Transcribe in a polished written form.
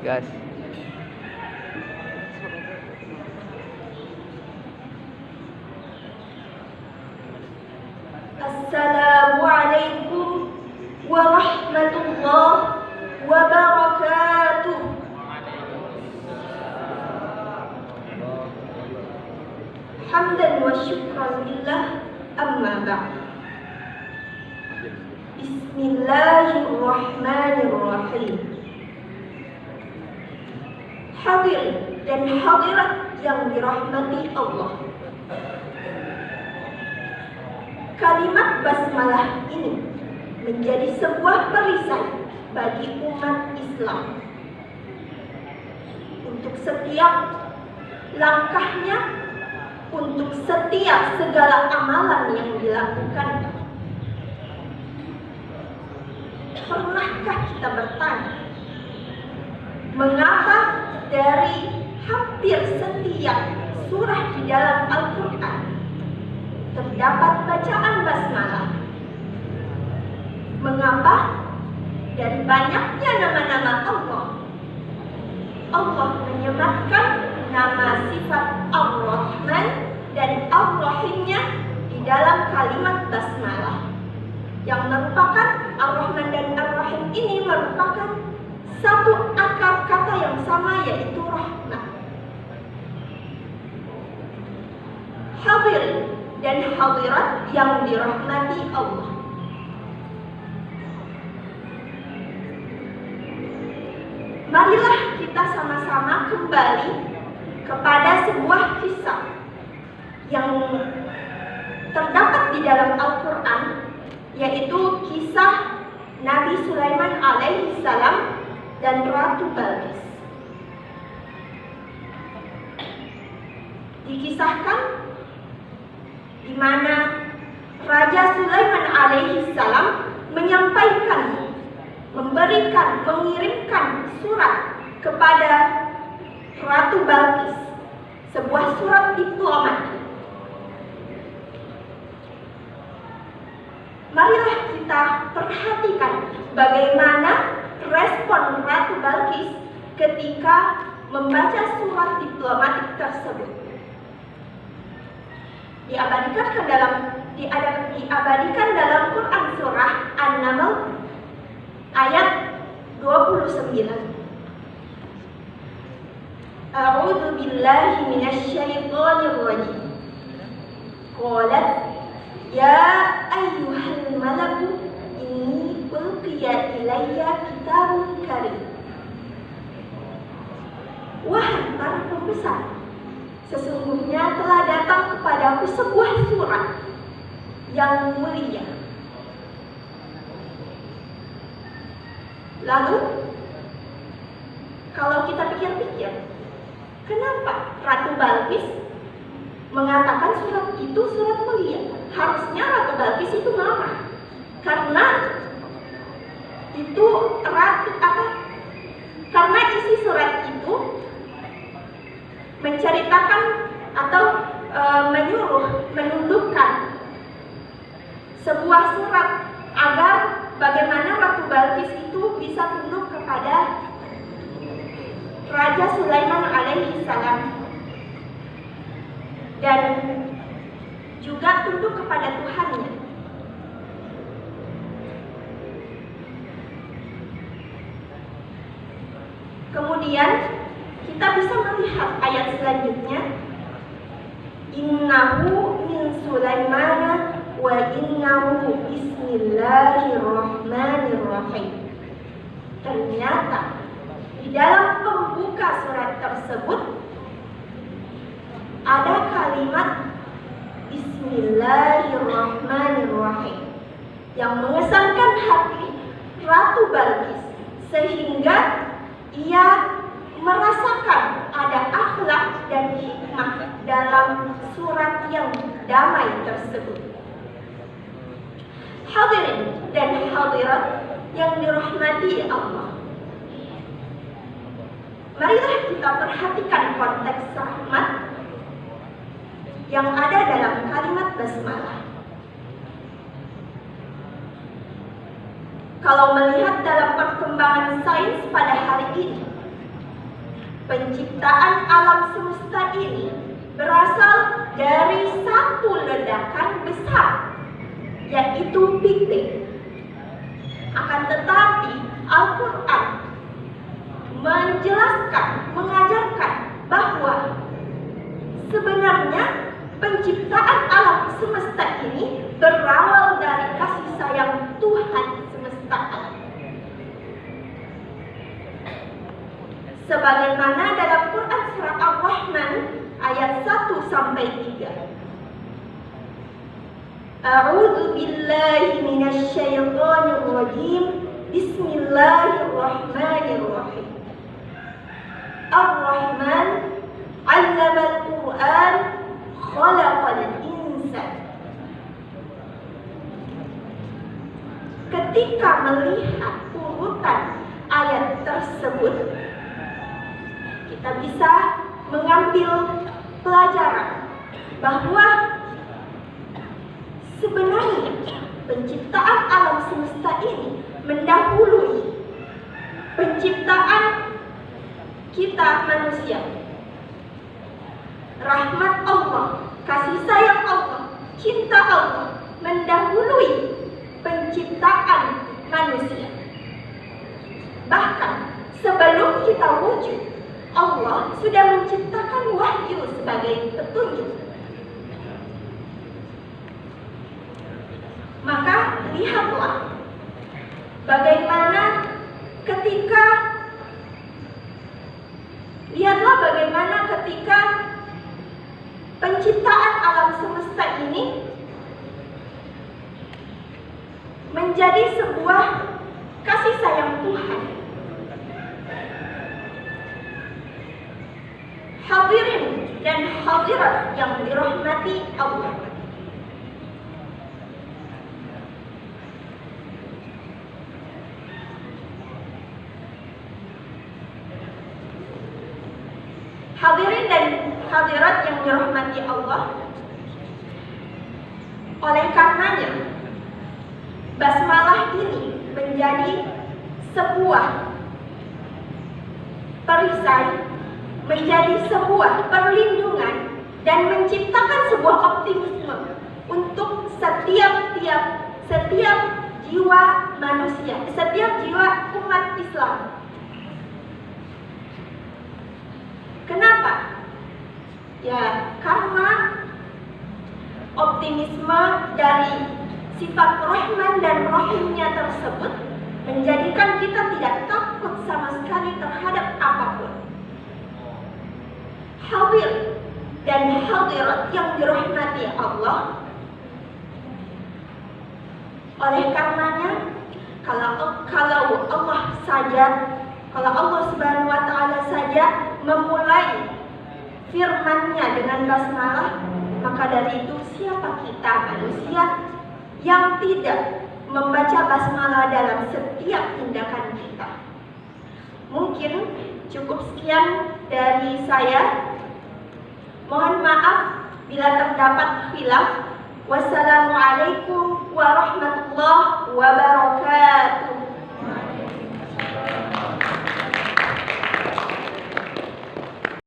Gas. Assalamualaikum warahmatullahi wabarakatuh. Hamdan wa syukran lillah, amma ba'd. Bismillahirrahmanirrahim. Hadirin dan hadirat yang dirahmati Allah, kalimat basmalah ini menjadi sebuah perisai bagi umat Islam untuk setiap langkahnya, untuk setiap segala amalan yang dilakukan. Pernahkah kita bertanya, mengapa dari hampir setiap surah di dalam Al-Quran terdapat bacaan basmalah? Mengapa dari banyaknya nama-nama Allah menyematkan nama sifat Ar-Rahman dan Ar-Rahimnya di dalam kalimat basmalah, yang merupakan Ar-Rahman dan Ar-Rahim ini merupakan satu akar kata yang sama, yaitu rahmat. Hadirin dan hadirat yang dirahmati Allah, marilah kita sama-sama kembali kepada sebuah kisah yang terdapat di dalam Al-Quran, yaitu kisah Nabi Sulaiman alaihi salam dan Ratu Balqis. Dikisahkan di mana Raja Sulaiman alaihi salam menyampaikan, mengirimkan surat kepada Ratu Balqis, sebuah surat diplomatik. Marilah kita perhatikan bagaimana respon Ratu Balqis ketika membaca surat diplomatik tersebut. Diabadikan dalam Quran surah An-Naml ayat 29. A'udzu billahi minasyaitonir rajim. Qalat ya ayyuhal malaku inni ulqiya ilayya kitabun karim. Wahai para pembesar, sesungguhnya telah datang kepadaku sebuah surat yang mulia. Lalu, kalau kita pikir-pikir, kenapa Ratu Balqis mengatakan surat itu surat mulia? Harusnya Ratu Balqis itu marah, karena itu karena isi surat itu menceritakan atau menundukkan sebuah surat agar bagaimana Ratu Balqis itu bisa tunduk kepada Raja Sulaiman alaihi salam dan juga tunduk kepada Tuhannya. Kemudian kita bisa melihat ayat selanjutnya, innahu min Sulaimana wa innahu bismillahirrahmanirrahim. Ternyata di dalam pembuka surat tersebut ada kalimat bismillahirrahmanirrahim yang mengesankan hati Ratu Balqis, sehingga ia merasakan ada akhlak dan hikmah dalam surat yang damai tersebut. Hadirin dan hadirat yang dirahmati Allah, marilah kita perhatikan konteks rahmat yang ada dalam kalimat basmalah. Kalau melihat dalam perkembangan sains pada hari ini, penciptaan alam semesta ini berasal dari satu ledakan besar, yaitu Big Bang. Akan tetapi Al-Quran menjelaskan, mengajarkan bahwa sebenarnya penciptaan alam semesta ini berawal dari kasih sayang Tuhan semesta alam. Sebagaimana dalam Quran surah Ar-Rahman ayat 1 sampai 3. A'udzu billahi minasy syaithanir rajim. Bismillahirrahmanirrahim. Ar-Rahman 'allamal Qur'an khalaqal insan. Ketika melihat urutan ayat tersebut, kita bisa mengambil pelajaran bahwa sebenarnya penciptaan alam semesta ini mendahului penciptaan kita manusia. Rahmat Allah, kasih sayang Allah, cinta Allah mendahului penciptaan manusia. Bahkan sebelum kita wujud, Allah sudah menciptakan wahyu sebagai petunjuk. Maka lihatlah bagaimana ketika penciptaan alam semesta ini menjadi sebuah kasih sayang Tuhan. Hadirin dan hadirat yang dirahmati Allah. Hadirin dan hadirat yang dirahmati Allah. Oleh karenanya, basmalah ini menjadi sebuah perisai, menjadi sebuah perlindungan, dan menciptakan sebuah optimisme untuk setiap jiwa manusia, setiap jiwa umat Islam. Kenapa? Ya, karena optimisme dari sifat Rahman dan Rahimnya tersebut menjadikan kita tidak takut sama sekali terhadap apapun. Hadir dan hadirat yang dirahmati Allah. Oleh karenanya, kalau Allah Subhanahu wa Ta'ala saja memulai firman-Nya dengan basmalah, maka dari itu siapa kita manusia yang tidak membaca basmalah dalam setiap tindakan kita? Mungkin cukup sekian dari saya. Mohon maaf bila terdapat khilaf. Wassalamualaikum warahmatullahi wabarakatuh.